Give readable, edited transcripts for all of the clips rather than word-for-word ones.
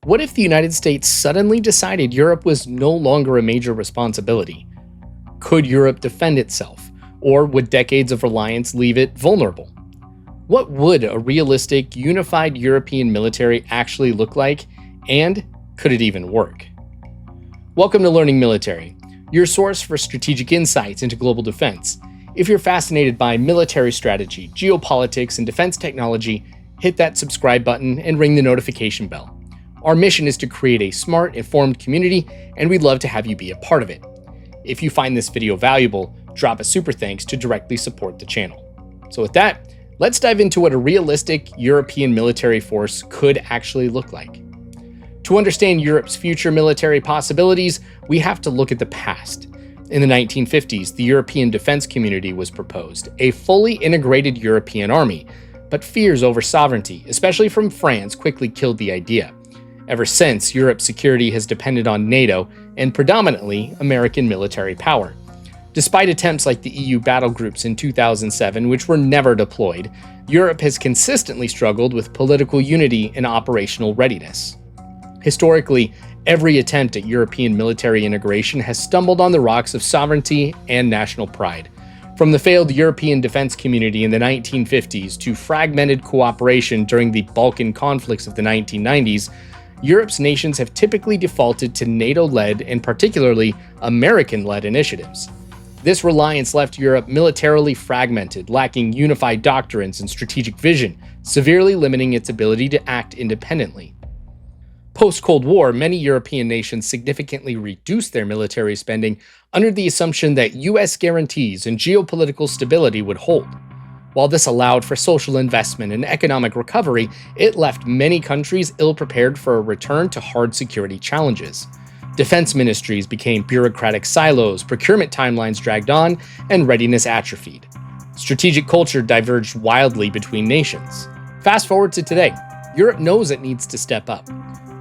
What if the United States suddenly decided Europe was no longer a major responsibility? Could Europe defend itself, or would decades of reliance leave it vulnerable? What would a realistic, unified European military actually look like, and could it even work? Welcome to Learning Military, your source for strategic insights into global defense. If you're fascinated by military strategy, geopolitics, and defense technology, hit that subscribe button and ring the notification bell. Our mission is to create a smart, informed community, and we'd love to have you be a part of it. If you find this video valuable, drop a super thanks to directly support the channel. So with that, let's dive into what a realistic European military force could actually look like. To understand Europe's future military possibilities, we have to look at the past. In the 1950s, the European defense community was proposed, a fully integrated European army, but fears over sovereignty, especially from France, quickly killed the idea. Ever since, Europe's security has depended on NATO and predominantly American military power. Despite attempts like the EU battle groups in 2007, which were never deployed, Europe has consistently struggled with political unity and operational readiness. Historically, every attempt at European military integration has stumbled on the rocks of sovereignty and national pride. From the failed European defense community in the 1950s to fragmented cooperation during the Balkan conflicts of the 1990s, Europe's nations have typically defaulted to NATO-led and particularly American-led initiatives. This reliance left Europe militarily fragmented, lacking unified doctrines and strategic vision, severely limiting its ability to act independently. Post-Cold War, many European nations significantly reduced their military spending under the assumption that US guarantees and geopolitical stability would hold. While this allowed for social investment and economic recovery, it left many countries ill-prepared for a return to hard security challenges. Defense ministries became bureaucratic silos, procurement timelines dragged on, and readiness atrophied. Strategic culture diverged wildly between nations. Fast forward to today, Europe knows it needs to step up.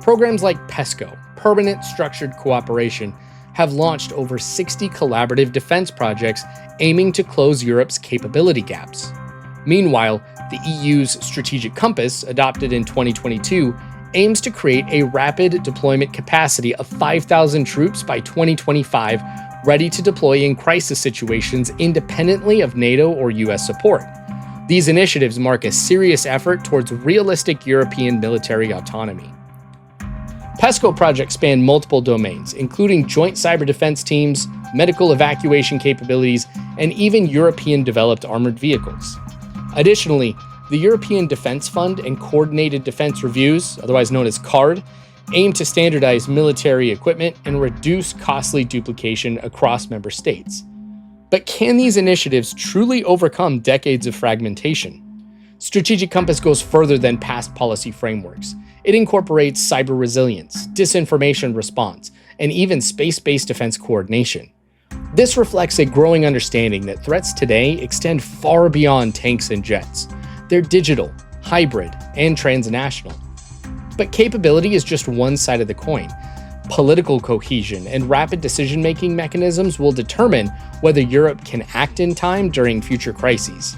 Programs like PESCO, Permanent Structured Cooperation, have launched over 60 collaborative defense projects aiming to close Europe's capability gaps. Meanwhile, the EU's Strategic Compass, adopted in 2022, aims to create a rapid deployment capacity of 5,000 troops by 2025, ready to deploy in crisis situations independently of NATO or US support. These initiatives mark a serious effort towards realistic European military autonomy. PESCO projects span multiple domains, including joint cyber defense teams, medical evacuation capabilities, and even European-developed armored vehicles. Additionally, the European Defense Fund and Coordinated Defense Reviews, otherwise known as CARD, aim to standardize military equipment and reduce costly duplication across member states. But can these initiatives truly overcome decades of fragmentation? Strategic Compass goes further than past policy frameworks. It incorporates cyber resilience, disinformation response, and even space-based defense coordination. This reflects a growing understanding that threats today extend far beyond tanks and jets. They're digital, hybrid, and transnational. But capability is just one side of the coin. Political cohesion and rapid decision-making mechanisms will determine whether Europe can act in time during future crises.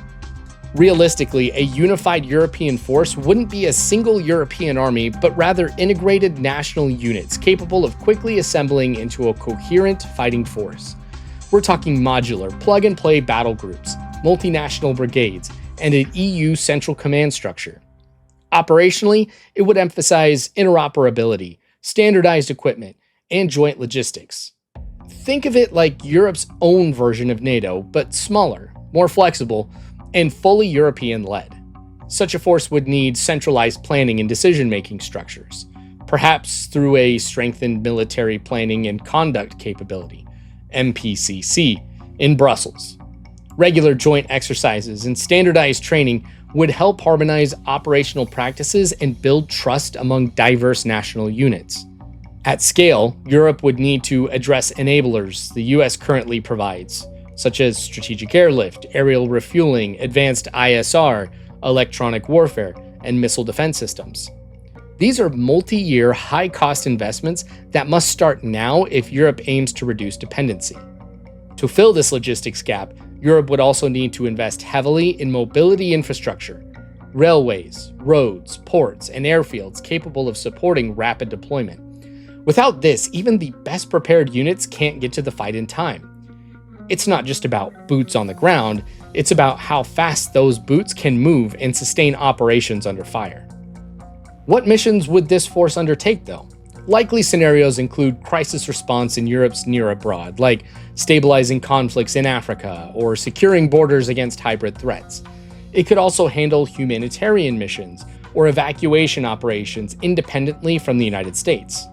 Realistically, a unified European force wouldn't be a single European army, but rather integrated national units capable of quickly assembling into a coherent fighting force. We're talking modular, plug-and-play battle groups, multinational brigades, and an EU central command structure. Operationally, it would emphasize interoperability, standardized equipment, and joint logistics. Think of it like Europe's own version of NATO, but smaller, more flexible, and fully European-led. Such a force would need centralized planning and decision-making structures, perhaps through a strengthened military planning and conduct capability, MPCC, in Brussels. Regular joint exercises and standardized training would help harmonize operational practices and build trust among diverse national units. At scale, Europe would need to address enablers the US currently provides, such as strategic airlift, aerial refueling, advanced ISR, electronic warfare, and missile defense systems. These are multi-year, high-cost investments that must start now if Europe aims to reduce dependency. To fill this logistics gap, Europe would also need to invest heavily in mobility infrastructure. railways, roads, ports, and airfields capable of supporting rapid deployment. Without this, even the best prepared units can't get to the fight in time. It's not just about boots on the ground, it's about how fast those boots can move and sustain operations under fire. What missions would this force undertake, though? Likely scenarios include crisis response in Europe's near abroad, like stabilizing conflicts in Africa or securing borders against hybrid threats. It could also handle humanitarian missions or evacuation operations independently from the United States.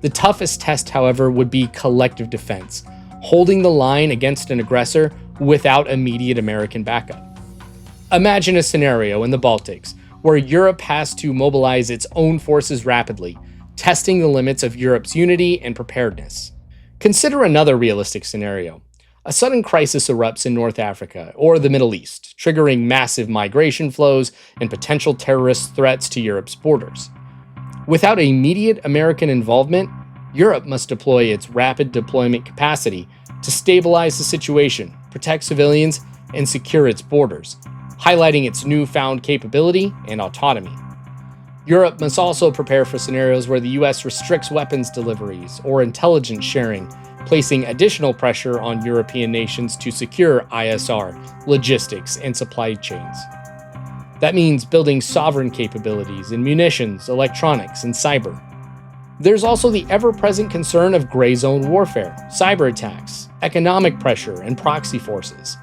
The toughest test, however, would be collective defense, holding the line against an aggressor without immediate American backup. Imagine a scenario in the Baltics where Europe has to mobilize its own forces rapidly, testing the limits of Europe's unity and preparedness. Consider another realistic scenario. A sudden crisis erupts in North Africa or the Middle East, triggering massive migration flows and potential terrorist threats to Europe's borders. Without immediate American involvement, Europe must deploy its rapid deployment capacity to stabilize the situation, protect civilians, and secure its borders, highlighting its newfound capability and autonomy. Europe must also prepare for scenarios where the US restricts weapons deliveries or intelligence sharing, placing additional pressure on European nations to secure ISR, logistics, and supply chains. That means building sovereign capabilities in munitions, electronics, and cyber. There's also the ever-present concern of gray zone warfare, cyber attacks, economic pressure, and proxy forces.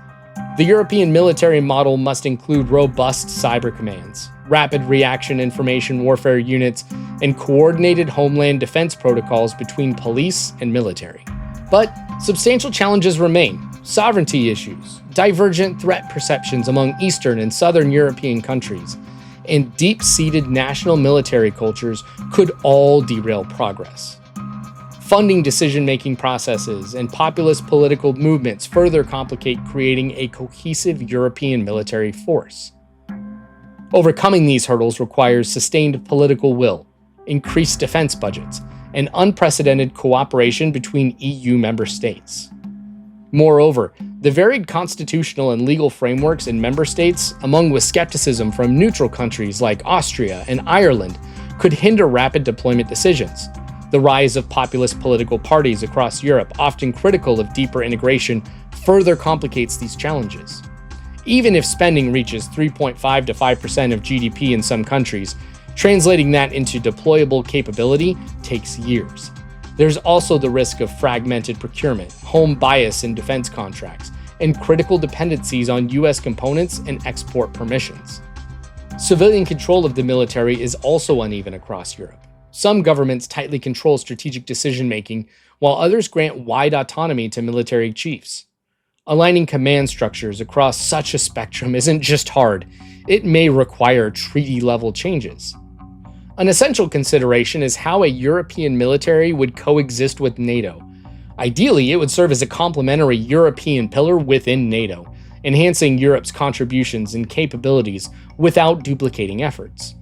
The European military model must include robust cyber commands, rapid reaction information warfare units, and coordinated homeland defense protocols between police and military. But substantial challenges remain: sovereignty issues, divergent threat perceptions among Eastern and Southern European countries, and deep-seated national military cultures could all derail progress. Funding decision-making processes and populist political movements further complicate creating a cohesive European military force. Overcoming these hurdles requires sustained political will, increased defense budgets, and unprecedented cooperation between EU member states. Moreover, the varied constitutional and legal frameworks in member states, among with skepticism from neutral countries like Austria and Ireland, could hinder rapid deployment decisions. The rise of populist political parties across Europe, often critical of deeper integration, further complicates these challenges. Even if spending reaches 3.5 to 5% of GDP in some countries, translating that into deployable capability takes years. There's also the risk of fragmented procurement, home bias in defense contracts, and critical dependencies on US components and export permissions. Civilian control of the military is also uneven across Europe. Some governments tightly control strategic decision-making, while others grant wide autonomy to military chiefs. Aligning command structures across such a spectrum isn't just hard, it may require treaty-level changes. An essential consideration is how a European military would coexist with NATO. Ideally, it would serve as a complementary European pillar within NATO, enhancing Europe's contributions and capabilities without duplicating efforts.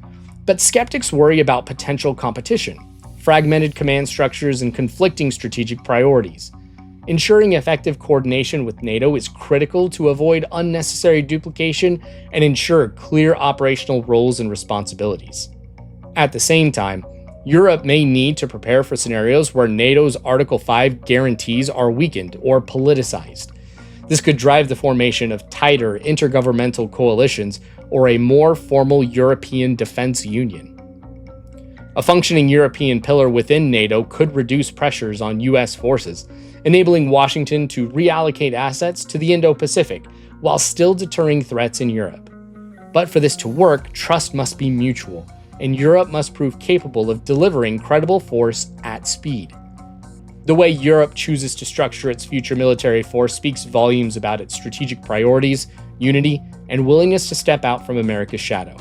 But skeptics worry about potential competition, fragmented command structures, and conflicting strategic priorities. Ensuring effective coordination with NATO is critical to avoid unnecessary duplication and ensure clear operational roles and responsibilities. At the same time, Europe may need to prepare for scenarios where NATO's Article 5 guarantees are weakened or politicized. This could drive the formation of tighter intergovernmental coalitions or a more formal European defense union. A functioning European pillar within NATO could reduce pressures on US forces, enabling Washington to reallocate assets to the Indo-Pacific while still deterring threats in Europe. But for this to work, trust must be mutual, and Europe must prove capable of delivering credible force at speed. The way Europe chooses to structure its future military force speaks volumes about its strategic priorities, unity, and willingness to step out from America's shadow.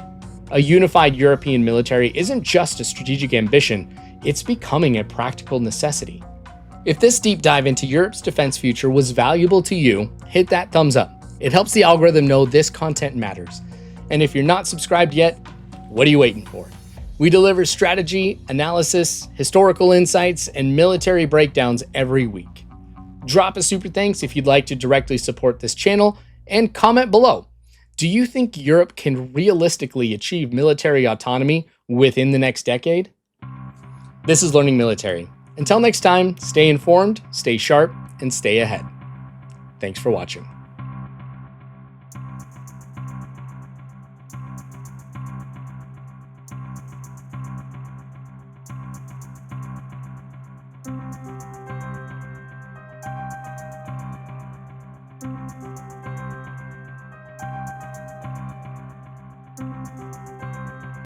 A unified European military isn't just a strategic ambition, it's becoming a practical necessity. If this deep dive into Europe's defense future was valuable to you, hit that thumbs up. It helps the algorithm know this content matters. And if you're not subscribed yet, what are you waiting for? We deliver strategy, analysis, historical insights, and military breakdowns every week. Drop a super thanks if you'd like to directly support this channel, and comment below. Do you think Europe can realistically achieve military autonomy within the next decade? This is Learning Military. Until next time, stay informed, stay sharp, and stay ahead. Thanks for watching.